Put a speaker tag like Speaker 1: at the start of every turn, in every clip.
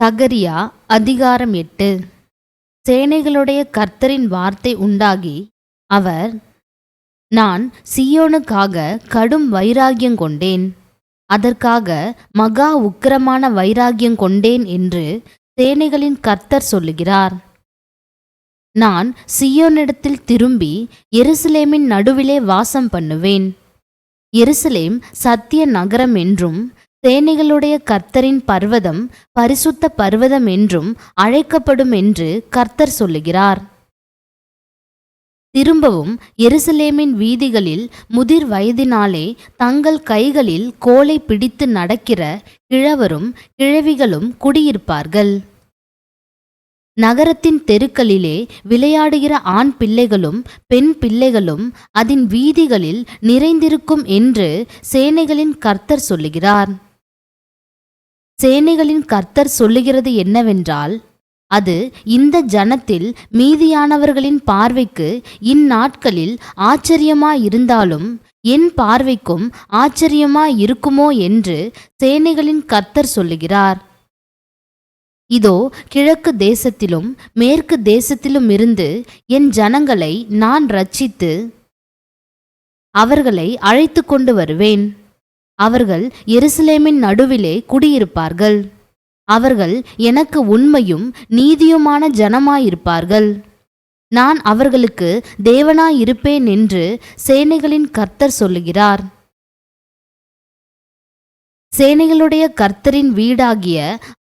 Speaker 1: சகரியா அதிகாரம் 8. சேனைகளுடைய கர்த்தரின் வார்த்தை உண்டாகி அவர், நான் சீயோனுக்காக கடும் வைராகியம் கொண்டேன், அதற்காக மகா உக்கிரமான வைராகியம் கொண்டேன் என்று சேனைகளின் கர்த்தர் சொல்லுகிறார். நான் சீயோனிடத்தில் திரும்பி எருசலேமின் நடுவிலே வாசம் பண்ணுவேன். எருசலேம் சத்திய நகரம் என்றும் சேனைகளுடைய கர்த்தரின் பர்வதம் பரிசுத்த பர்வதம் என்றும் அழைக்கப்படும் என்று கர்த்தர் சொல்லுகிறார். திரும்பவும் எருசலேமின் வீதிகளில் முதிர் வயதினாலே தங்கள் கைகளில் கோலை பிடித்து நடக்கிற கிழவரும் கிழவிகளும் குடியிருப்பார்கள். நகரத்தின் தெருக்களிலே விளையாடுகிற ஆண் பிள்ளைகளும் பெண் பிள்ளைகளும் அதன் வீதிகளில் நிறைந்திருக்கும் என்று சேனைகளின் கர்த்தர் சொல்லுகிறார். சேனைகளின் கர்த்தர் சொல்லுகிறது என்னவென்றால், அது இந்த ஜனத்தில் மீதியானவர்களின் பார்வைக்கு இந்நாட்களில் ஆச்சரியமாயிருந்தாலும் என் பார்வைக்கும் ஆச்சரியமாயிருக்குமோ என்று சேனைகளின் கர்த்தர் சொல்லுகிறார். இதோ, கிழக்கு தேசத்திலும் மேற்கு தேசத்திலும் இருந்து என் ஜனங்களை நான் இரட்சித்து அவர்களை அழைத்து கொண்டு வருவேன். அவர்கள் எருசலேமின் நடுவிலே குடியிருப்பார்கள். அவர்கள் எனக்கு உண்மையும் நீதியுமான ஜனமாயிருப்பார்கள். நான் அவர்களுக்கு தேவனாயிருப்பேன் என்று சேனைகளின் கர்த்தர் சொல்லுகிறார். சேனைகளுடைய கர்த்தரின் வீடாகிய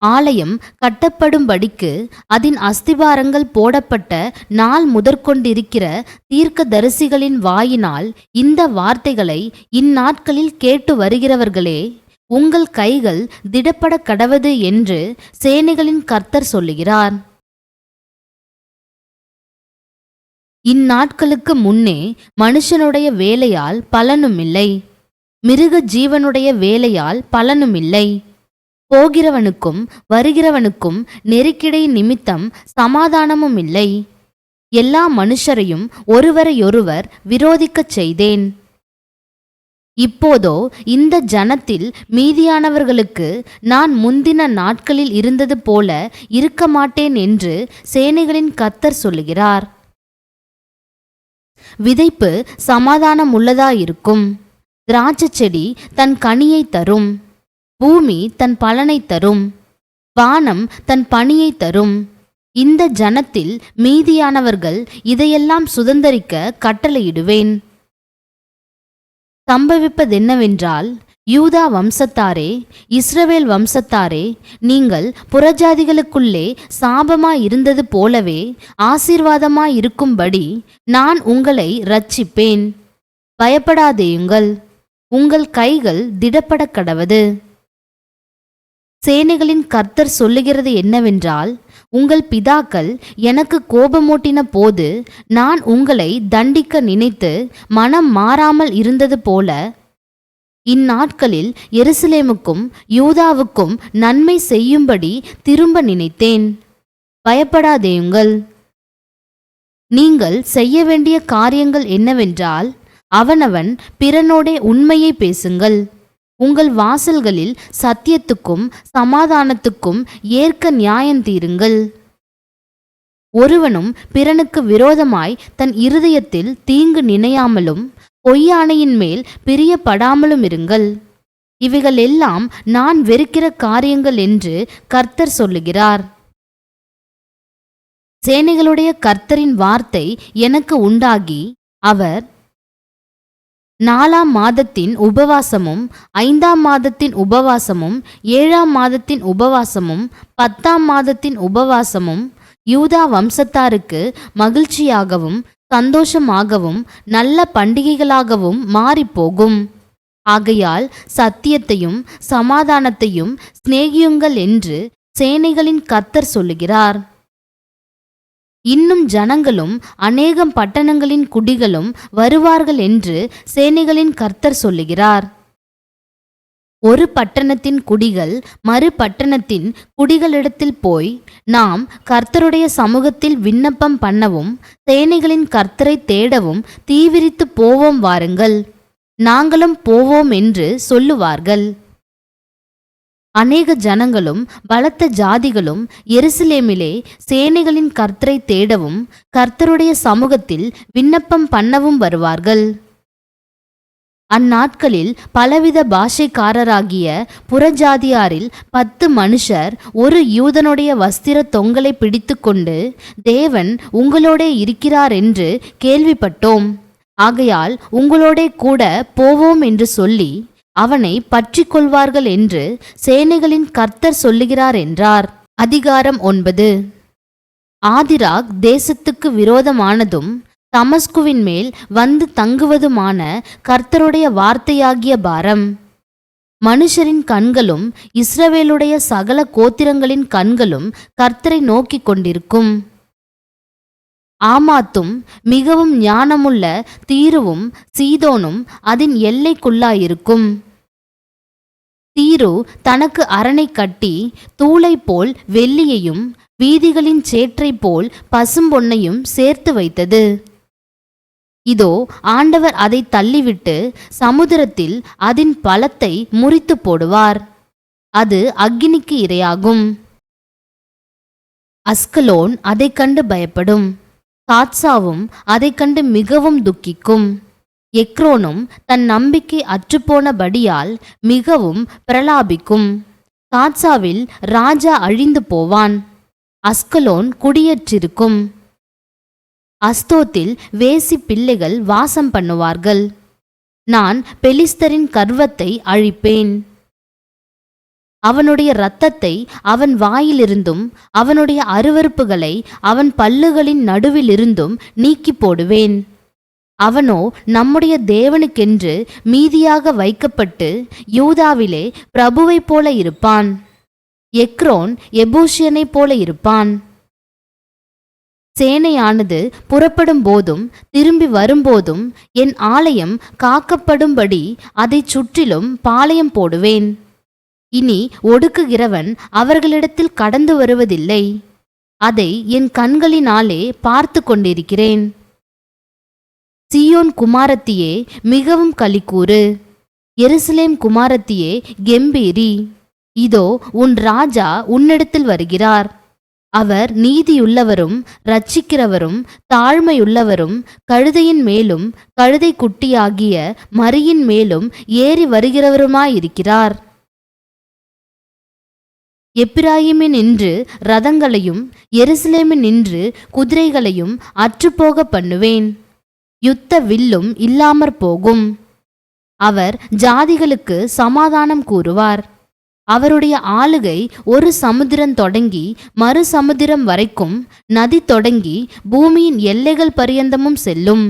Speaker 1: ஆலயம் கட்டப்படும்படிக்கு அதன் அஸ்திபாரங்கள் போடப்பட்ட நாள் முதற்கொண்டிருக்கிற தீர்க்கதரிசிகளின் வாயினால் இந்த வார்த்தைகளை இந்நாட்களில் கேட்டு வருகிறவர்களே, உங்கள் கைகள் திடப்பட கடவது என்று சேனைகளின் கர்த்தர் சொல்லுகிறார். இந்நாட்களுக்கு முன்னே மனுஷனுடைய வேலையால் பலனுமில்லை, மிருக ஜீவனுடைய வேலையால் பலனுமில்லை. போகிறவனுக்கும் வருகிறவனுக்கும் நெருக்கிடை நிமித்தம் சமாதானமும் இல்லை. எல்லா மனுஷரையும் ஒருவரையொருவர் விரோதிக்கச் செய்தேன். இப்போதோ இந்த ஜனத்தில் மீதியானவர்களுக்கு நான் முந்தின நாட்களில் இருந்தது போல இருக்க மாட்டேன் என்று சேனைகளின் கர்த்தர் சொல்லுகிறார். விதைப்பு சமாதானம் உள்ளதாயிருக்கும். திராட்சை செடி தன் கனியை தரும். பூமி தன் பலனை தரும். வானம் தன் பனியை தரும். இந்த ஜனத்தில் மீதியானவர்கள் இதையெல்லாம் சுதந்தரிக்க கட்டளையிடுவேன். சம்பவிப்பதென்னவென்றால், யூதா வம்சத்தாரே, இஸ்ரவேல் வம்சத்தாரே, நீங்கள் புறஜாதிகளுக்குள்ளே சாபமாயிருந்தது போலவே ஆசீர்வாதமாயிருக்கும்படி நான் உங்களை இரட்சிப்பேன். பயப்படாதேயுங்கள், உங்கள் கைகள் திடப்பட கடவது. சேனைகளின் கர்த்தர் சொல்லுகிறது என்னவென்றால், உங்கள் பிதாக்கள் எனக்கு கோபமூட்டின போது நான் உங்களை தண்டிக்க நினைத்து மனம் மாறாமல் இருந்தது போல இந்நாட்களில் எருசலேமுக்கும் யூதாவுக்கும் நன்மை செய்யும்படி திரும்ப நினைத்தேன். பயப்படாதேயுங்கள். நீங்கள் செய்ய வேண்டிய காரியங்கள் என்னவென்றால், அவனவன் பிறனோடே உண்மையை பேசுங்கள். உங்கள் வாசல்களில் சத்தியத்துக்கும் சமாதானத்துக்கும் ஏற்க நியாயந்தீருங்கள். ஒருவனும் பிறனுக்கு விரோதமாய் தன் இருதயத்தில் தீங்கு நினையாமலும் பொய்யானையின் மேல் பிரியப்படாமலும் இருங்கள். இவைகள் எல்லாம் நான் வெறுக்கிற காரியங்கள் என்று கர்த்தர் சொல்லுகிறார். சேனைகளுடைய கர்த்தரின் வார்த்தை எனக்கு உண்டாகி அவர், 4ஆம் மாதத்தின் உபவாசமும் 5ஆம் மாதத்தின் உபவாசமும் 7ஆம் மாதத்தின் உபவாசமும் 10ஆம் மாதத்தின் உபவாசமும் யூதா வம்சத்தாருக்கு மகிழ்ச்சியாகவும் சந்தோஷமாகவும் நல்ல பண்டிகைகளாகவும் மாறிப்போகும். ஆகையால் சத்தியத்தையும் சமாதானத்தையும் சிநேகியுங்கள் என்று சேனைகளின் கர்த்தர் சொல்லுகிறார். இன்னும் ஜனங்களும் அநேகம் பட்டணங்களின் குடிகளும் வருவார்கள் என்று சேனைகளின் கர்த்தர் சொல்லுகிறார். ஒரு பட்டணத்தின் குடிகள் மறு பட்டணத்தின் குடிகளிடத்தில் போய், நாம் கர்த்தருடைய சமூகத்தில் விண்ணப்பம் பண்ணவும் சேனைகளின் கர்த்தரை தேடவும் தீவிரித்து போவோம் வாருங்கள், நாங்களும் போவோம் என்று சொல்லுவார்கள். அநேக ஜனங்களும் பலத்த ஜாதிகளும் எருசலேமிலே சேனைகளின் கர்த்தரை தேடவும் கர்த்தருடைய சமூகத்தில் விண்ணப்பம் பண்ணவும் வருவார்கள். அந்நாட்களில் பலவித பாஷைக்காரராகிய புறஜாதியாரில் 10 மனுஷர் ஒரு யூதனுடைய வஸ்திர தொங்கலை பிடித்து கொண்டு, தேவன் உங்களோடே இருக்கிறார் என்று கேள்விப்பட்டோம், ஆகையால் உங்களோடே கூட போவோம் என்று சொல்லி அவனை பற்றி கொள்வார்கள் என்று சேனைகளின் கர்த்தர் சொல்லுகிறார் என்றார். அதிகாரம் 9. ஆதிராக் தேசத்துக்கு விரோதமானதும் தமஸ்குவின் மேல் வந்து தங்குவதுமான கர்த்தருடைய வார்த்தையாகிய பாரம். மனுஷரின் கண்களும் இஸ்ரவேலுடைய சகல கோத்திரங்களின் கண்களும் கர்த்தரை நோக்கி கொண்டிருக்கும். ஆமாத்தும் மிகவும் ஞானமுள்ள தீருவும் சீதோனும் அதன் எல்லைக்குள்ளாயிருக்கும். தீரு தனக்கு அரணை கட்டி தூளை போல் வெள்ளியையும் வீதிகளின் சேற்றை போல் பசும்பொன்னையும் சேர்த்து வைத்தது. இதோ ஆண்டவர் அதை தள்ளிவிட்டு சமுத்திரத்தில் அதன் பலத்தை முறித்து போடுவார், அது அக்கினிக்கு இரையாகும். அஸ்கலோன் அதை கண்டு பயப்படும், காத்சாவும் அதை கண்டு மிகவும் துக்கிக்கும். எக்ரோனும் தன் நம்பிக்கை அற்றுப்போனபடியால் மிகவும் பிரலாபிக்கும். காத்சாவில் ராஜா அழிந்து போவான், அஸ்கலோன் குடியேற்றிருக்கும். அஸ்தோத்தில் வேசி பிள்ளைகள் வாசம் பண்ணுவார்கள். நான் பெலிஸ்தரின் கர்வத்தை அழிப்பேன், அவனுடைய இரத்தத்தை அவன் வாயிலிருந்தும் அவனுடைய அருவருப்புகளை அவன் பல்லுகளின் நடுவிலிருந்தும் நீக்கி போடுவேன். அவனோ நம்முடைய தேவனுக்கென்று மீதியாக வைக்கப்பட்டு யூதாவிலே பிரபுவைப் போல இருப்பான். எக்ரோன் எபூசியனைப் போல இருப்பான். சேனையானது புறப்படும் போதும் திரும்பி வரும்போதும் என் ஆலயம் காக்கப்படும்படி அதை சுற்றிலும் பாளையம் போடுவேன். இனி ஒடுக்குகிறவன் அவர்களிடத்தில் கடந்து வருவதில்லை, அதை என் கண்களினாலே பார்த்து கொண்டிருக்கிறேன். சீயோன் குமாரத்தியே மிகவும் களிக்கூறு, எருசலேம் குமாரத்தியே கெம்பீரி, இதோ உன் ராஜா உன்னிடத்தில் வருகிறார். அவர் நீதியுள்ளவரும் இரட்சிக்கிறவரும் தாழ்மையுள்ளவரும் கழுதையின் மேலும் கழுதை குட்டியாகிய மரியின் மேலும் ஏறி வருகிறவருமாயிருக்கிறார். எப்பிராயிமின் நின்று ரதங்களையும் எருசலேமின் நின்று குதிரைகளையும் அற்றுப்போக பண்ணுவேன், யுத்த வில்லும் இல்லாமற் போகும். அவர் ஜாதிகளுக்கு சமாதானம் கூறுவார். அவருடைய ஆளுகை ஒரு சமுத்திரம் தொடங்கி மறு சமுத்திரம் வரைக்கும், நதி தொடங்கி பூமியின் எல்லைகள் பரியந்தமும் செல்லும்.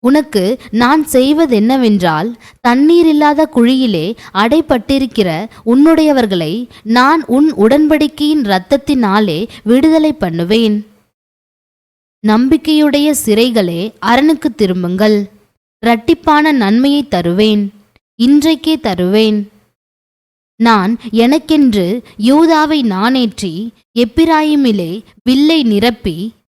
Speaker 1: உனக்கு நான் செய்வதென்னவென்றால், தண்ணீர் இல்லாத குழியிலே அடைப்பட்டிருக்கிற உன்னுடையவர்களை நான் உன் உடன்படிக்கையின் இரத்தத்தினாலே விடுதலை பண்ணுவேன். நம்பிக்கையுடைய சிறைகளே அரணுக்கு திரும்புங்கள், இரட்டிப்பான நன்மையை தருவேன், இன்றைக்கே தருவேன். நான் எனக்கென்று யூதாவை நாணேற்றி எப்பிராயிமிலே வில்லை நிரப்பி,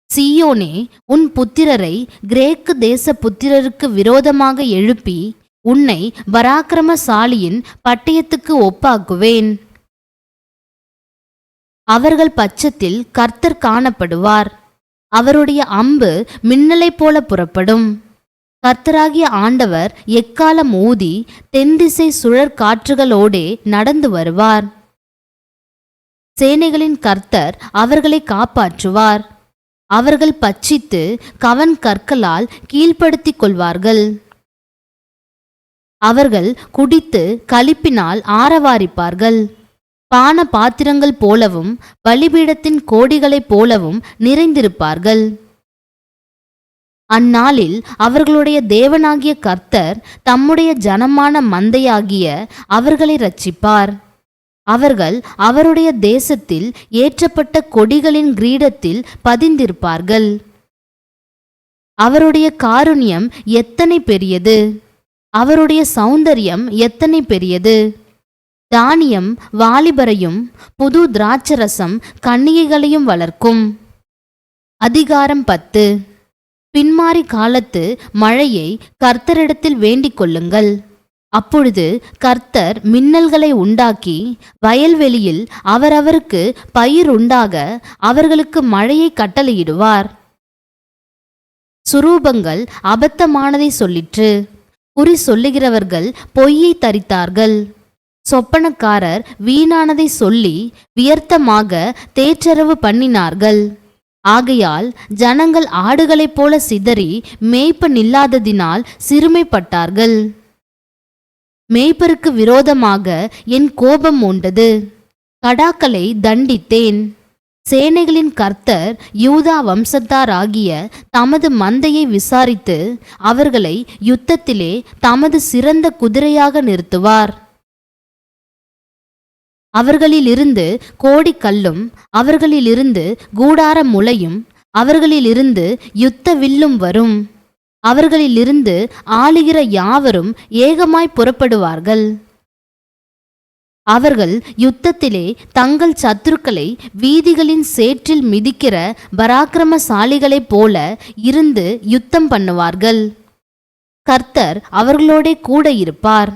Speaker 1: சீயோனே உன் புத்திரரை கிரேக்கு தேச புத்திரருக்கு விரோதமாக எழுப்பி உன்னை பராக்கிரமசாலியின் பட்டயத்துக்கு ஒப்பாக்குவேன். அவர்கள் பட்சத்தில் கர்த்தர் காணப்படுவார், அவருடைய அம்பு மின்னலைப் போல புறப்படும். கர்த்தராகிய ஆண்டவர் எக்காலம் ஊதி தென்திசை சுழற் காற்றுகளோடே நடந்து வருவார். சேனைகளின் கர்த்தர் அவர்களை காப்பாற்றுவார். அவர்கள் பட்சித்து கவன் கற்களால் கீழ்ப்படுத்திக் கொள்வார்கள். அவர்கள் குடித்து களிப்பினால் ஆரவாரிப்பார்கள். பான பாத்திரங்கள் போலவும் பலிபீடத்தின் கோடிகளைப் போலவும் நிறைந்திருப்பார்கள். அந்நாளில் அவர்களுடைய தேவனாகிய கர்த்தர் தம்முடைய ஜனமான மந்தையாகிய அவர்களை இரட்சிப்பார். அவர்கள் அவருடைய தேசத்தில் ஏற்றப்பட்ட கொடிகளின் கிரீடத்தில் பதிந்திருப்பார்கள். அவருடைய காருண்யம் எத்தனை பெரியது, அவருடைய சௌந்தரியம் எத்தனை பெரியது. தானியம் வாலிபரையும் புது திராட்சரசம் கன்னிகைகளையும் வளர்க்கும். அதிகாரம் 10. பின்மாறி காலத்து மழையை கர்த்தரிடத்தில் வேண்டிக் கொள்ளுங்கள். அப்பொழுது கர்த்தர் மின்னல்களை உண்டாக்கி வயல்வெளியில் அவரவருக்கு பயிர் உண்டாக அவர்களுக்கு மழையை கட்டளையிடுவார். சுரூபங்கள் அபத்தமானதை சொல்லிற்று, குறி சொல்லுகிறவர்கள் பொய்யை தரித்தார்கள். சொப்பனக்காரர் வீணானதை சொல்லி வியர்த்தமாக தேற்றரவு பண்ணினார்கள். ஆகையால் ஜனங்கள் ஆடுகளைப் போல சிதறி மேய்ப்பனில்லாததினால் சிறுமைப்பட்டார்கள். மேய்ப்பருக்கு விரோதமாக என் கோபம் மூண்டது, கடாக்களை தண்டித்தேன். சேனைகளின் கர்த்தர் யூதா வம்சத்தாராகிய தமது மந்தையை விசாரித்து அவர்களை யுத்தத்திலே தமது சிறந்த குதிரையாக நிறுத்துவார். அவர்களிலிருந்து கோடிக்கல்லும் அவர்களிலிருந்து கூடார முளையும் அவர்களிலிருந்து யுத்த வில்லும் வரும். அவர்களிலிருந்து ஆளுகிற யாவரும் ஏகமாய் புறப்படுவார்கள். அவர்கள் யுத்தத்திலே தங்கள் சத்துருக்களை வீதிகளின் சேற்றில் மிதிக்கிற பராக்கிரமசாலிகளைப் போல இருந்து யுத்தம் பண்ணுவார்கள். கர்த்தர் அவர்களோடே கூட இருப்பார்.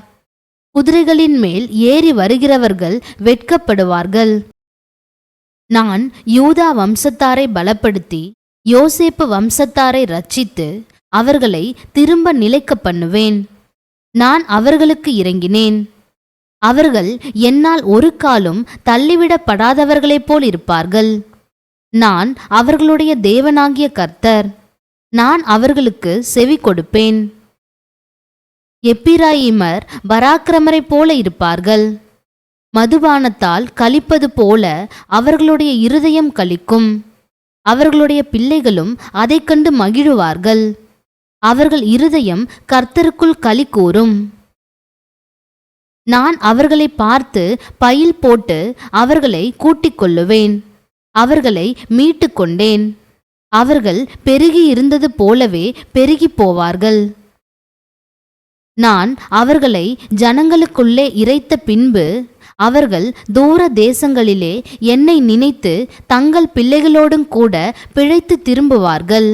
Speaker 1: குதிரைகளின் மேல் ஏறி வருகிறவர்கள் வெட்கப்படுவார்கள். நான் யூதா வம்சத்தாரை பலப்படுத்தி யோசேப்பு வம்சத்தாரை இரட்சித்து அவர்களை திரும்ப நிலைக்க பண்ணுவேன். நான் அவர்களுக்கு இறங்கினேன். அவர்கள் என்னால் ஒரு காலும் தள்ளிவிடப்படாதவர்களைப் போல் இருப்பார்கள். நான் அவர்களுடைய தேவனாகிய கர்த்தர். நான் அவர்களுக்கு செவி கொடுப்பேன். எப்பிராயிமர் பராக்கிரமரைப் போல இருப்பார்கள். மதுபானத்தால் களிப்பது போல அவர்களுடைய இருதயம் களிக்கும். அவர்களுடைய பிள்ளைகளும் அதைக் கண்டு மகிழுவார்கள். அவர்கள் இருதயம் கர்த்தருக்குள் களி கூரும். நான் அவர்களை பார்த்து பயில் போட்டு அவர்களை கூட்டிக் கொள்ளுவேன். அவர்களை மீட்டு கொண்டேன். அவர்கள் பெருகி இருந்தது போலவே பெருகி போவார்கள். நான் அவர்களை ஜனங்களுக்குள்ளே இறைத்த பின்பு அவர்கள் தூர தேசங்களிலே என்னை நினைத்து தங்கள் பிள்ளைகளோடும் கூட பிழைத்து திரும்புவார்கள்.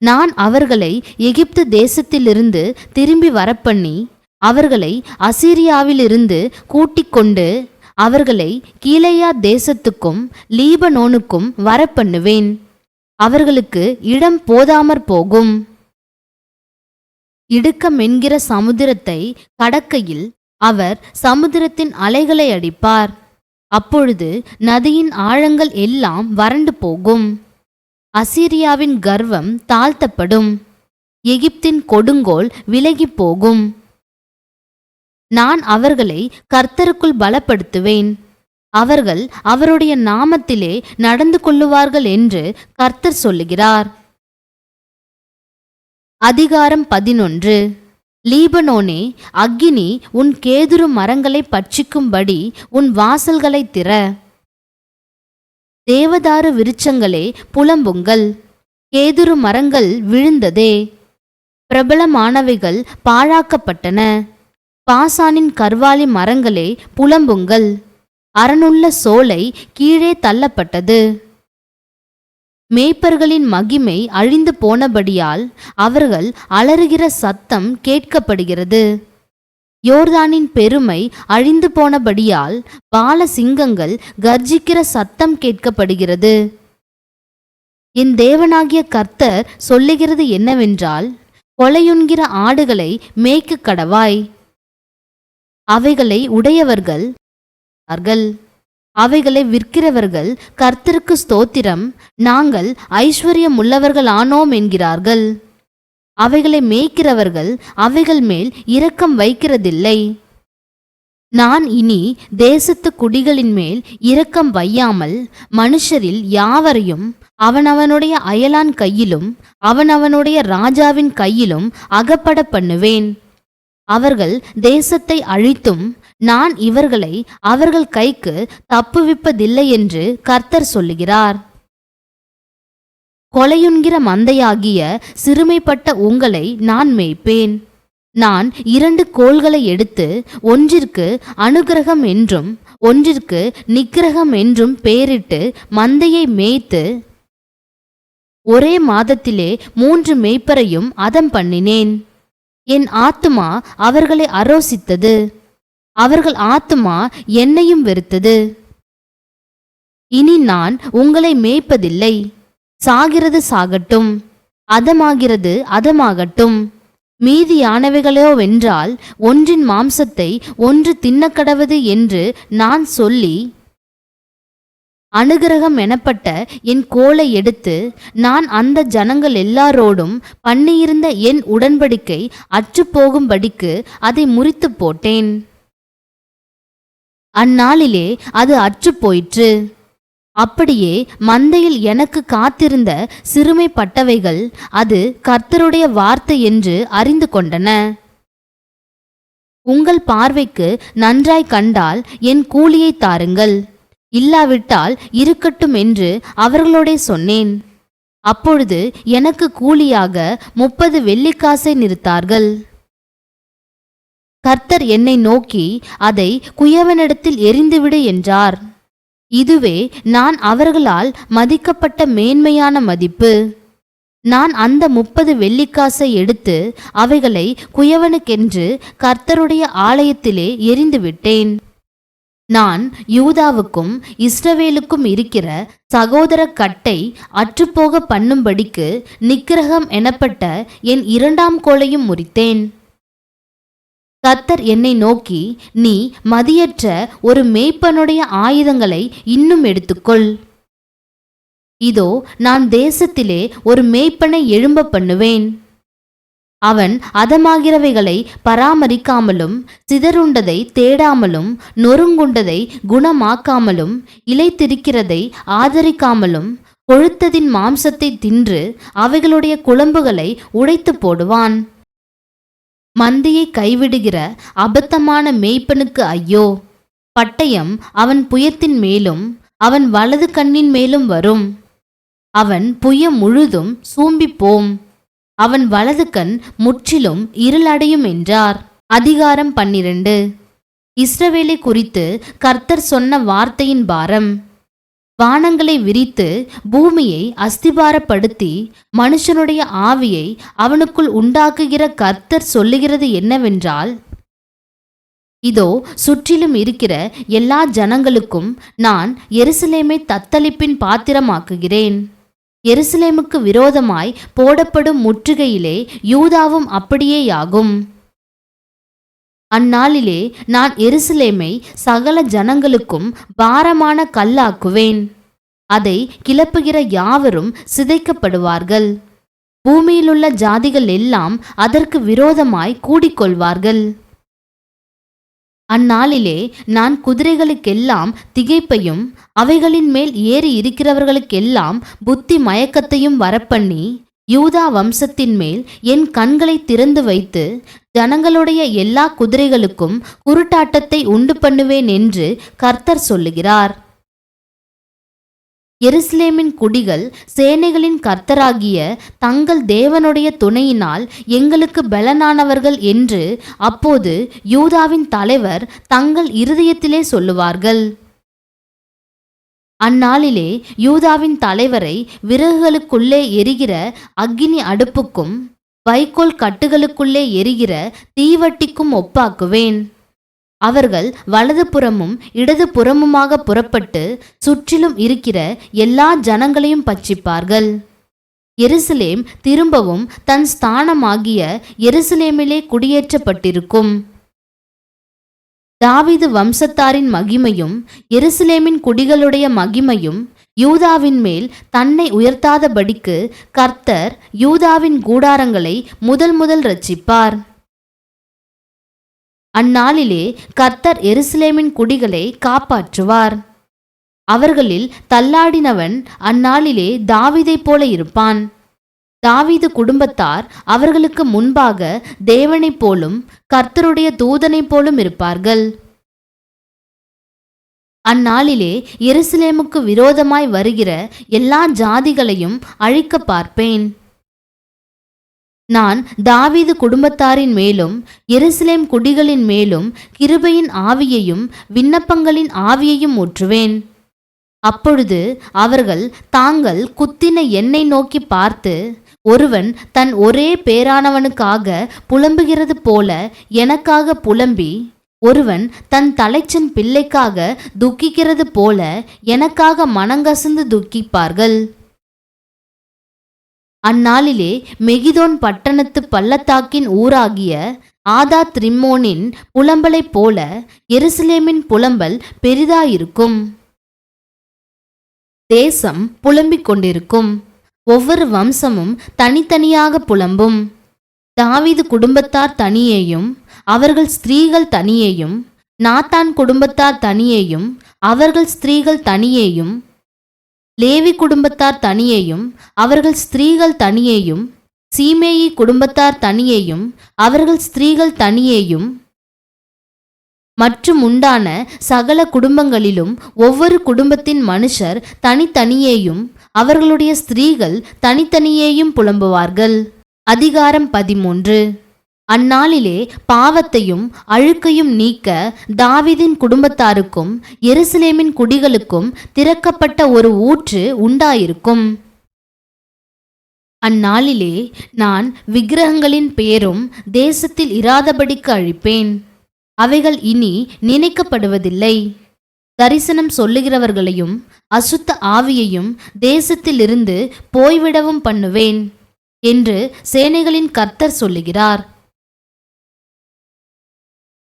Speaker 1: நான் அவர்களை எகிப்து தேசத்திலிருந்து திரும்பி வரப்பண்ணி அவர்களை அசீரியாவிலிருந்து கூட்டிக் கொண்டு அவர்களை கீலேயா தேசத்துக்கும் லீபனோனுக்கும் வரப்பண்ணுவேன். அவர்களுக்கு இடம் போதாமற் போகும். இடுக்கம் என்கிற சமுத்திரத்தை கடக்கையில் அவர் சமுத்திரத்தின் அலைகளை அடிப்பார். அப்பொழுது நதியின் ஆழங்கள் எல்லாம் வறண்டு போகும். அசீரியாவின் கர்வம் தாழ்த்தப்படும். எகிப்தின் கொடுங்கோல் விலகி போகும். நான் அவர்களை கர்த்தருக்குள் பலப்படுத்துவேன். அவர்கள் அவருடைய நாமத்திலே நடந்து கொள்ளுவார்கள் என்று கர்த்தர் சொல்லுகிறார். அதிகாரம் 11. லீபனோனே, அக்கினி உன் கேதுரு மரங்களை பட்சிக்கும்படி உன் வாசல்களை திற. தேவதாரு விருட்சங்களே புலம்புங்கள், கேதுரு மரங்கள் விழுந்ததே. பிரபலமானவைகள் பாழாக்கப்பட்டன. பாசானின் கர்வாலி மரங்களே புலம்புங்கள், அரணுள்ள சோலை கீழே தள்ளப்பட்டது. மேய்ப்பர்களின் மகிமை அழிந்து போனபடியால் அவர்கள் அலறுகிற சத்தம் கேட்கப்படுகிறது. யோர்தானின் பெருமை அழிந்து போனபடியால் பால சிங்கங்கள் கர்ஜிக்கிற சத்தம் கேட்கப்படுகிறது. என் தேவனாகிய கர்த்தர் சொல்லுகிறது என்னவென்றால், கொலையுண்கிற ஆடுகளை மேய்க்க கடவாய். அவைகளை உடையவர்கள் அவைகளை விற்கிறவர்கள் கர்த்தருக்கு ஸ்தோத்திரம், நாங்கள் ஐஸ்வர்யம் உள்ளவர்கள் ஆனோம் என்கிறார்கள். அவைகளை மேய்க்கிறவர்கள் அவைகள் மேல் இரக்கம் வைக்கிறதில்லை. நான் இனி தேசத்து குடிகளின் மேல் இரக்கம் வையாமல் மனுஷரில் யாவரையும் அவனவனுடைய அயலான் கையிலும் அவனவனுடைய ராஜாவின் கையிலும் அகப்பட பண்ணுவேன். அவர்கள் தேசத்தை அழித்தும் நான் இவர்களை அவர்கள் கைக்கு தப்புவிப்பதில்லை என்று கர்த்தர் சொல்லுகிறார். கொலையுண்கிற மந்தையாகிய சிறுமைப்பட்ட உங்களை நான் மேய்ப்பேன். நான் 2 கோல்களை எடுத்து ஒன்றிற்கு அனுக்கிரகம் என்றும் ஒன்றிற்கு நிக்கிரகம் என்றும் பெயரிட்டு மந்தையை மேய்த்து ஒரே மாதத்திலே 3 மேய்ப்பரையும் அதம் பண்ணினேன். என் ஆத்துமா அவர்களை அரோசித்தது, அவர்கள் ஆத்துமா என்னையும் வெறுத்தது. இனி நான் உங்களை மேய்ப்பதில்லை. சாகிறது சாகட்டும், அதமாகிறது அதமாகட்டும். மீதியானவைகளோவென்றால் ஒன்றின் மாம்சத்தை ஒன்று தின்னக்கடவது என்று நான் சொல்லி, அனுகிரகம் எனப்பட்ட என் கோலை எடுத்து நான் அந்த ஜனங்கள் எல்லாரோடும் பண்ணியிருந்த என் உடன்படிக்கை அற்றுப்போகும்படிக்கு அதை முறித்து போட்டேன். அந்நாளிலே அது அற்றுப்போயிற்று. அப்படியே மந்தையில் எனக்கு காத்திருந்த சிறுமைப்பட்டவைகள் அது கர்த்தருடைய வார்த்தை என்று அறிந்து கொண்டன. உங்கள் பார்வைக்கு நன்றாய் கண்டால் என் கூலியை தாருங்கள், இல்லாவிட்டால் இருக்கட்டும் என்று அவர்களோடே சொன்னேன். அப்பொழுது எனக்கு கூலியாக 30 வெள்ளிக்காசை நிறுத்தார்கள். கர்த்தர் என்னை நோக்கி, அதை குயவனிடத்தில் எறிந்துவிடு என்றார். இதுவே நான் அவர்களால் மதிக்கப்பட்ட மேன்மையான மதிப்பு. நான் அந்த 30 வெள்ளிக்காசை எடுத்து அவைகளை குயவனுக்கென்று கர்த்தருடைய ஆலயத்திலே எறிந்துவிட்டேன். நான் யூதாவுக்கும் இஸ்ரவேலுக்கும் இருக்கிற சகோதர கட்டை அற்றுப்போக பண்ணும்படிக்கு நிக்கிரகம் எனப்பட்ட என் 2ஆம் கோலையும் முறித்தேன். கர்த்தர் என்னை நோக்கி, நீ மதியற்ற ஒரு மேய்ப்பனுடைய ஆயுதங்களை இன்னும் எடுத்துக்கொள். இதோ நான் தேசத்திலே ஒரு மேய்ப்பனை எழும்ப பண்ணுவேன். அவன் அதமாகிறவைகளை பராமரிக்காமலும் சிதறுண்டதை தேடாமலும் நொறுங்குண்டதை குணமாக்காமலும் இலைத்திருக்கிறதை ஆதரிக்காமலும் கொழுத்ததின் மாம்சத்தை தின்று அவைகளுடைய குழம்புகளை உடைத்து போடுவான். மந்தியை கைவிடுகிற அபத்தமான மேய்ப்பனுக்கு ஐயோ! பட்டயம் அவன் புயத்தின் மேலும் அவன் வலது கண்ணின் மேலும் வரும். அவன் புயம் முழுதும் சூம்பிப்போம், அவன் வலது கண் முற்றிலும் இருளடையும் என்றார். அதிகாரம் 12. இஸ்ரவேலை குறித்து கர்த்தர் சொன்ன வார்த்தையின் பாரம். வானங்களை விரித்து பூமியை அஸ்திபாரப்படுத்தி மனுஷனுடைய ஆவியை அவனுக்குள் உண்டாக்குகிற கர்த்தர் சொல்லுகிறது என்னவென்றால், இதோ சுற்றிலும் இருக்கிற எல்லா ஜனங்களுக்கும் நான் எருசலேமை தத்தளிப்பின் பாத்திரமாக்குகிறேன். எருசலேமுக்கு விரோதமாய் போடப்படும் முற்றுகையிலே யூதாவும் அப்படியேயாகும். அந்நாளிலே நான் எருசலேமை சகல ஜனங்களுக்கும் பாரமான கல்லாக்குவேன். அதை கிளப்புகிற யாவரும் சிதைக்கப்படுவார்கள். பூமியிலுள்ள ஜாதிகள் எல்லாம் அதற்கு விரோதமாய் கூடிக்கொள்வார்கள். அந்நாளிலே நான் குதிரைகளுக்கெல்லாம் திகைப்பையும் அவைகளின் மேல் ஏறி இருக்கிறவர்களுக்கெல்லாம் புத்தி மயக்கத்தையும் வரப்பண்ணி யூதா வம்சத்தின் மேல் என் கண்களை திறந்து வைத்து ஜனங்களுடைய எல்லா குதிரைகளுக்கும் குருட்டாட்டத்தை உண்டு பண்ணுவேன் என்று கர்த்தர் சொல்லுகிறார். எருசலேமின் குடிகள் சேனைகளின் கர்த்தராகிய தங்கள் தேவனுடைய துணையினால் எங்களுக்கு பலனானவர்கள் என்று அப்போது யூதாவின் தலைவர் தங்கள் இருதயத்திலே சொல்லுவார்கள். அந்நாளிலே யூதாவின் தலைவரை விறகுகளுக்குள்ளே எரிகிற அக்கினி அடுப்புக்கும் வைக்கோல் கட்டுகளுக்குள்ளே எரிகிற தீவட்டிக்கும் ஒப்பாக்குவேன். அவர்கள் வலது புறமும் இடது புறமுமாக புறப்பட்டு சுற்றிலும் இருக்கிற எல்லா ஜனங்களையும் பட்சிப்பார்கள். எருசலேம் திரும்பவும் தன் ஸ்தானமாகிய எருசலேமிலே குடியேற்றப்பட்டிருக்கும். தாவீது வம்சத்தாரின் மகிமையும் எருசலேமின் குடிகளுடைய மகிமையும் யூதாவின் மேல் தன்னை உயர்த்தாதபடிக்கு கர்த்தர் யூதாவின் கூடாரங்களை முதல் இரட்சிப்பார். அந்நாளிலே கர்த்தர் எருசலேமின் குடிகளை காப்பாற்றுவார். அவர்களில் தள்ளாடினவன் அந்நாளிலே தாவீதைப் போல இருப்பான். தாவீது குடும்பத்தார் அவர்களுக்கு முன்பாக தேவனைப் போலும் கர்த்தருடைய தூதனைப் போலும் இருப்பார்கள். அந்நாளிலே எருசலேமுக்கு விரோதமாய் வருகிற எல்லா ஜாதிகளையும் அழிக்க பார்ப்பேன். நான் தாவீது குடும்பத்தாரின் மேலும் எருசலேம் குடிகளின் மேலும் கிருபையின் ஆவியையும் விண்ணப்பங்களின் ஆவியையும் ஊற்றுவேன். அப்பொழுது அவர்கள் தாங்கள் குத்தின என்னை நோக்கி பார்த்து ஒருவன் தன் ஒரே பேரானவனுக்காக புலம்புகிறது போல எனக்காக புலம்பி, ஒருவன் தன் தலைச்சன் பிள்ளைக்காக துக்கிக்கிறது போல எனக்காக மனங்கசந்து துக்கிப்பார்கள். அந்நாளிலே மெகிதோன் பட்டணத்து பள்ளத்தாக்கின் ஊராகிய ஆதாத் ரிம்மோனின் புலம்பலைப் போல எருசலேமின் புலம்பல் பெரிதாயிருக்கும். தேசம் புலம்பிக் கொண்டிருக்கும். ஒவ்வொரு வம்சமும் தனித்தனியாக புலம்பும். தாவீது குடும்பத்தார் தனியேயும் அவர்கள் ஸ்திரீகள் தனியேயும், நாத்தான் குடும்பத்தார் தனியேயும் அவர்கள் ஸ்திரீகள் தனியேயும், லேவி குடும்பத்தார் தனியேயும் அவர்கள் ஸ்திரீகள் தனியேயும், சீமேயி குடும்பத்தார் தனியேயும் அவர்கள் ஸ்திரீகள் தனியேயும், மற்றும் உண்டான சகல குடும்பங்களிலும் ஒவ்வொரு குடும்பத்தின் மனுஷர் தனித்தனியேயும் அவர்களுடைய ஸ்திரீகள் தனித்தனியேயும் புலம்புவார்கள். அதிகாரம் 13. அந்நாளிலே பாவத்தையும் அழுக்கையும் நீக்க தாவீதின் குடும்பத்தாருக்கும் எருசலேமின் குடிகளுக்கும் திறக்கப்பட்ட ஒரு ஊற்று உண்டாயிருக்கும். அந்நாளிலே நான் விக்கிரகங்களின் பேரும் தேசத்தில் இராதபடிக்கு அழிப்பேன். அவைகள் இனி நினைக்கப்படுவதில்லை. தரிசனம் சொல்லுகிறவர்களையும் அசுத்த ஆவியையும் தேசத்திலிருந்து போய்விடவும் பண்ணுவேன் என்று சேனைகளின் கர்த்தர் சொல்லுகிறார்.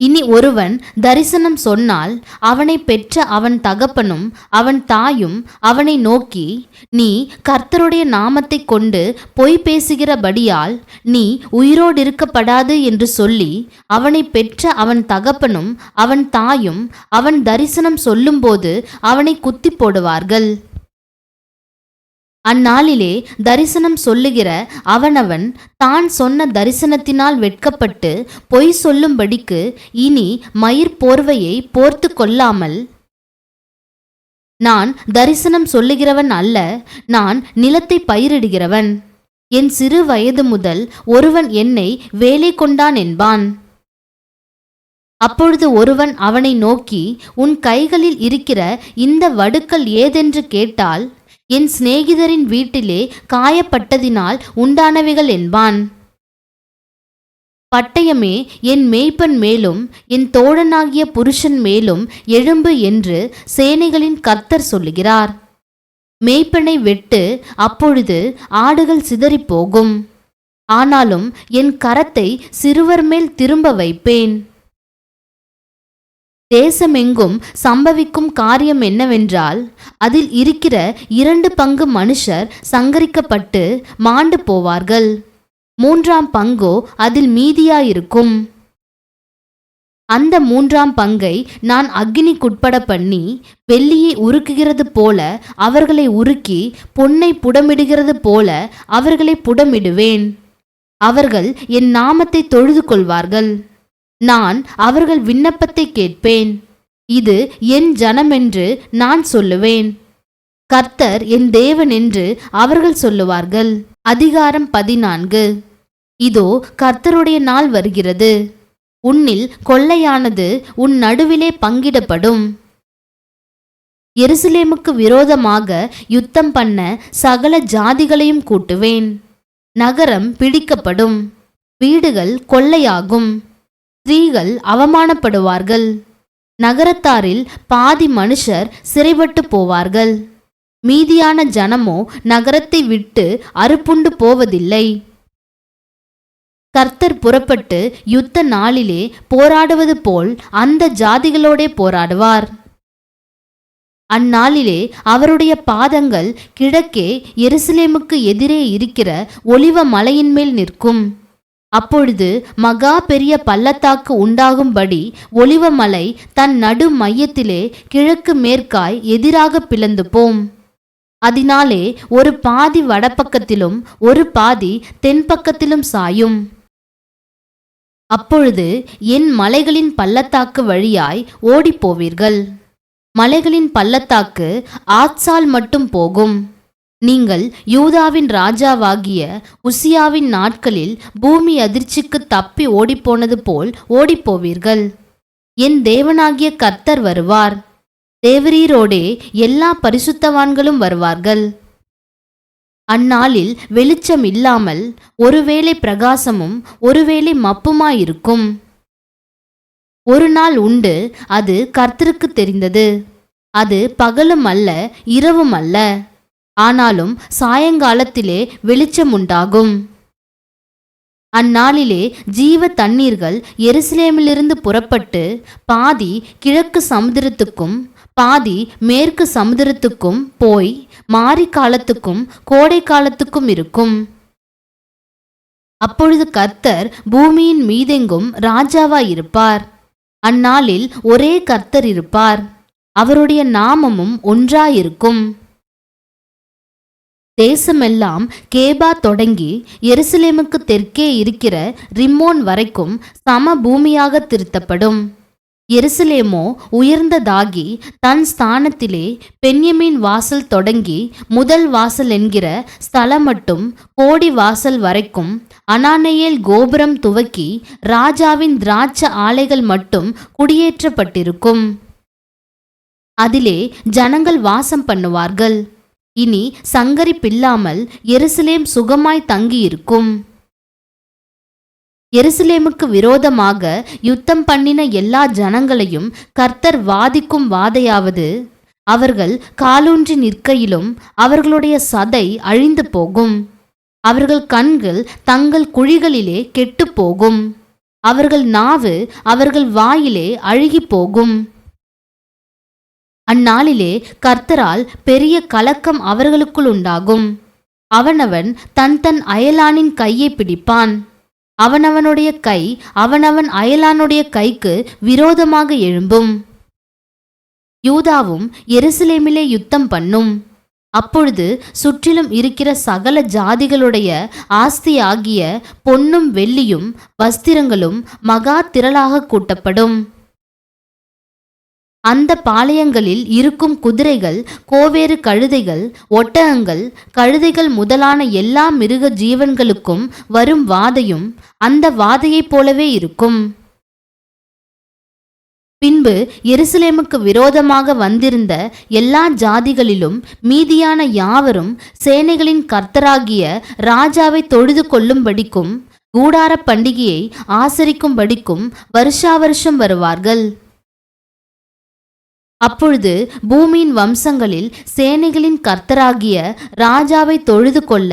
Speaker 1: இனி ஒருவன் தரிசனம் சொன்னால் அவனை பெற்ற அவன் தகப்பனும் அவன் தாயும் அவனை நோக்கி, நீ கர்த்தருடைய நாமத்தை கொண்டு பொய் பேசுகிறபடியால் நீ உயிரோடிருக்கப்படாது என்று சொல்லி அவனை பெற்ற அவன் தகப்பனும் அவன் தாயும் அவன் தரிசனம் சொல்லும்போது அவனை குத்தி போடுவார்கள். அந்நாளிலே தரிசனம் சொல்லுகிற அவனவன் தான் சொன்ன தரிசனத்தினால் வெட்கப்பட்டு பொய் சொல்லும்படிக்கு இனி மயிர் போர்வையை போர்த்து கொள்ளாமல், நான் தரிசனம் சொல்லுகிறவன் அல்ல, நான் நிலத்தை பயிரிடுகிறவன், என் சிறு வயது முதல் ஒருவன் என்னை வேலை கொண்டான் என்பான். அப்பொழுது ஒருவன் அவனை நோக்கி, உன் கைகளில் இருக்கிற இந்த வடுக்கள் ஏதென்று கேட்டால், என் சிநேகிதரின் வீட்டிலே காயப்பட்டதினால் உண்டானவைகள் என்பான். பட்டயமே என் மேய்ப்பன் மேலும் என் தோழனாகிய புருஷன் மேலும் எழும்பு என்று சேனைகளின் கர்த்தர் சொல்லுகிறார். மேய்ப்பனை வெட்டு, அப்பொழுது ஆடுகள் சிதறிப்போகும். ஆனாலும் என் கரத்தை சிறுவர் மேல் திரும்ப வைப்பேன். தேசமெங்கும் சம்பவிக்கும் காரியம் என்னவென்றால், அதில் இருக்கிற 2 பங்கு மனுஷர் சங்கரிக்கப்பட்டு மாண்டு போவார்கள், 3ஆம் பங்கோ அதில் மீதியாயிருக்கும். அந்த 3ஆம் பங்கை நான் அக்கினிக்குட்பட பண்ணி, வெள்ளியை உருக்குகிறது போல அவர்களை உருக்கி, பொன்னை புடமிடுகிறது போல அவர்களை புடமிடுவேன். அவர்கள் என் நாமத்தை தொழுது கொள்வார்கள். நான் அவர்கள் விண்ணப்பத்தை கேட்பேன். இது என் ஜனமென்று நான் சொல்லுவேன். கர்த்தர் என் தேவன் என்று அவர்கள் சொல்லுவார்கள். அதிகாரம் 14. இதோ கர்த்தருடைய நாள் வருகிறது. உன்னில் கொள்ளையானது உன் நடுவிலே பங்கிடப்படும். எருசலேமுக்கு விரோதமாக யுத்தம் பண்ண சகல ஜாதிகளையும் கூட்டுவேன். நகரம் பிடிக்கப்படும், வீடுகள் கொள்ளையாகும், ஸ்திரீகள் அவமானப்படுவார்கள். நகரத்தாரில் பாதி மனுஷர் சிறைப்பட்டு போவார்கள். மீதியான ஜனமோ நகரத்தை விட்டு அறுப்புண்டு போவதில்லை. கர்த்தர் புறப்பட்டு யுத்த நாளிலே போராடுவது போல் அந்த ஜாதிகளோடே போராடுவார். அந்நாளிலே அவருடைய பாதங்கள் கிழக்கே எருசலேமுக்கு எதிரே இருக்கிற ஒலிவ மலையின் மேல் நிற்கும். அப்பொழுது மகா பெரிய பள்ளத்தாக்கு உண்டாகும்படி ஒலிவமலை தன் நடு மையத்திலே கிழக்கு மேற்காய் எதிராக பிளந்து போம். அதனாலே ஒரு பாதி வடபக்கத்திலும் ஒரு பாதி தென்பக்கத்திலும் சாயும். அப்பொழுது என் மலைகளின் பள்ளத்தாக்கு வழியாய் ஓடிப்போவீர்கள். மலைகளின் பள்ளத்தாக்கு ஆத்சால் மட்டும் போகும். நீங்கள் யூதாவின் ராஜாவாகிய உசியாவின் நாட்களில் பூமி அதிர்ச்சிக்கு தப்பி ஓடிப்போனது போல் ஓடிப்போவீர்கள். என் தேவனாகிய கர்த்தர் வருவார். தேவரீரோடே எல்லா பரிசுத்தவான்களும் வருவார்கள். அந்நாளில் வெளிச்சம் இல்லாமல் ஒருவேளை பிரகாசமும் ஒருவேளை மப்புமாயிருக்கும். ஒரு நாள் உண்டு, அது கர்த்தருக்கு தெரிந்தது. அது பகலும் அல்ல, இரவும் அல்ல. ஆனாலும் சாயங்காலத்திலே வெளிச்சம் உண்டாகும். அந்நாளிலே ஜீவ தண்ணீர்கள் எருசலேமிலிருந்து புறப்பட்டு பாதி கிழக்கு சமுத்திரத்துக்கும் பாதி மேற்கு சமுத்திரத்துக்கும் போய் மாரி காலத்துக்கும் கோடை காலத்துக்கும் இருக்கும். அப்பொழுது கர்த்தர் பூமியின் மீதெங்கும் ராஜாவாயிருப்பார். அந்நாளில் ஒரே கர்த்தர் இருப்பார். அவருடைய நாமமும் ஒன்றாயிருக்கும். தேசமெல்லாம் கேபா தொடங்கி எருசலேமுக்கு தெற்கே இருக்கிற ரிம்மோன் வரைக்கும் சம பூமியாக திருத்தப்படும். எருசலேமோ உயர்ந்ததாகி தன் ஸ்தானத்திலே பென்யமீன் வாசல் தொடங்கி முதல் வாசல் என்கிற ஸ்தலம் மட்டும் கோடி வாசல் வரைக்கும் அனானேயேல் கோபுரம் துவக்கி ராஜாவின் திராட்ச ஆலைகள் மட்டும் குடியேற்றப்பட்டிருக்கும். அதிலே ஜனங்கள் வாசம் பண்ணுவார்கள். இனி சங்கரிப்பில்லாமல் எருசலேம் சுகமாய் தங்கியிருக்கும். எருசலேமுக்கு விரோதமாக யுத்தம் பண்ணின எல்லா ஜனங்களையும் கர்த்தர் வாதிக்கும் வாதையாவது, அவர்கள் காலூன்றி நிற்கையிலும் அவர்களுடைய சதை அழிந்து போகும். அவர்கள் கண்கள் தங்கள் குழிகளிலே கெட்டு போகும். அவர்கள் நாவு அவர்கள் வாயிலே அழுகி போகும். அந்நாளிலே கர்த்தரால் பெரிய கலக்கம் அவர்களுக்குள் உண்டாகும். அவனவன் தன் தன் அயலானின் கையை பிடிப்பான். அவனவனுடைய கை அவனவன் அயலானுடைய கைக்கு விரோதமாக எழும்பும். யூதாவும் எருசலேமிலே யுத்தம் பண்ணும். அப்பொழுது சுற்றிலும் இருக்கிற சகல ஜாதிகளுடைய ஆஸ்தியாகிய பொன்னும் வெள்ளியும் வஸ்திரங்களும் மகா திரளாக கூட்டப்படும். அந்த பாளையங்களில் இருக்கும் குதிரைகள், கோவேறு கழுதைகள், ஒட்டகங்கள், கழுதைகள் முதலான எல்லா மிருக ஜீவன்களுக்கும் வரும் வாதையும் அந்த வாதையைப் போலவே இருக்கும். பின்பு எருசலேமுக்கு விரோதமாக வந்திருந்த எல்லா ஜாதிகளிலும் மீதியான யாவரும் சேனைகளின் கர்த்தராகிய ராஜாவை தொழுது கொள்ளும்படிக்கும் கூடார பண்டிகையை ஆசரிக்கும்படிக்கும் வருஷா வருஷம் வருவார்கள். அப்பொழுது பூமியின் வம்சங்களில் சேனைகளின் கர்த்தராகிய ராஜாவை தொழுது கொள்ள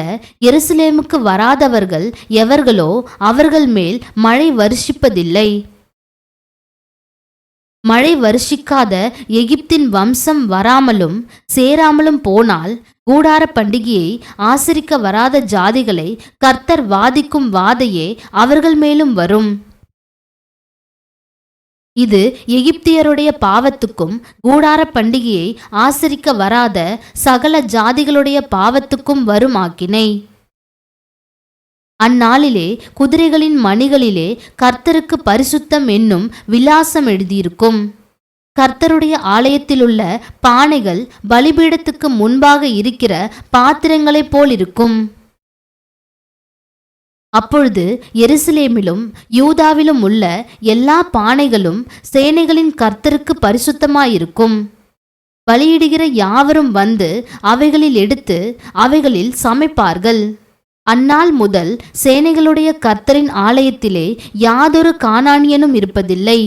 Speaker 1: எருசலேமுக்கு வராதவர்கள் எவர்களோ அவர்கள் மேல் மழை வருஷிப்பதில்லை. மழை வருஷிக்காத எகிப்தின் வம்சம் வராமலும் சேராமலும் போனால் கூடார பண்டிகையை ஆசரிக்க வராத ஜாதிகளை கர்த்தர் வாதிக்கும் வாதையே அவர்கள் மேலும் வரும். இது எகிப்தியருடைய பாவத்துக்கும் கூடார பண்டிகையை ஆசரிக்க வராத சகல ஜாதிகளுடைய பாவத்துக்கும் வரும் ஆக்கினை. அந்நாளிலே குதிரைகளின் மணிகளிலே கர்த்தருக்கு பரிசுத்தம் என்னும் விலாசம் எழுதியிருக்கும். கர்த்தருடைய ஆலயத்திலுள்ள பானைகள் பலிபீடத்துக்கு முன்பாக இருக்கிற பாத்திரங்களைப் போல் இருக்கும். அப்பொழுது எருசலேமிலும் யூதாவிலும் உள்ள எல்லா பானைகளும் சேனைகளின் கர்த்தருக்கு பரிசுத்தமாயிருக்கும். பலியிடுகிற யாவரும் வந்து அவைகளில் எடுத்து அவைகளில் சமைப்பார்கள். அந்நாள் முதல் சேனைகளுடைய கர்த்தரின் ஆலயத்திலே யாதொரு கானானியனும் இருப்பதில்லை.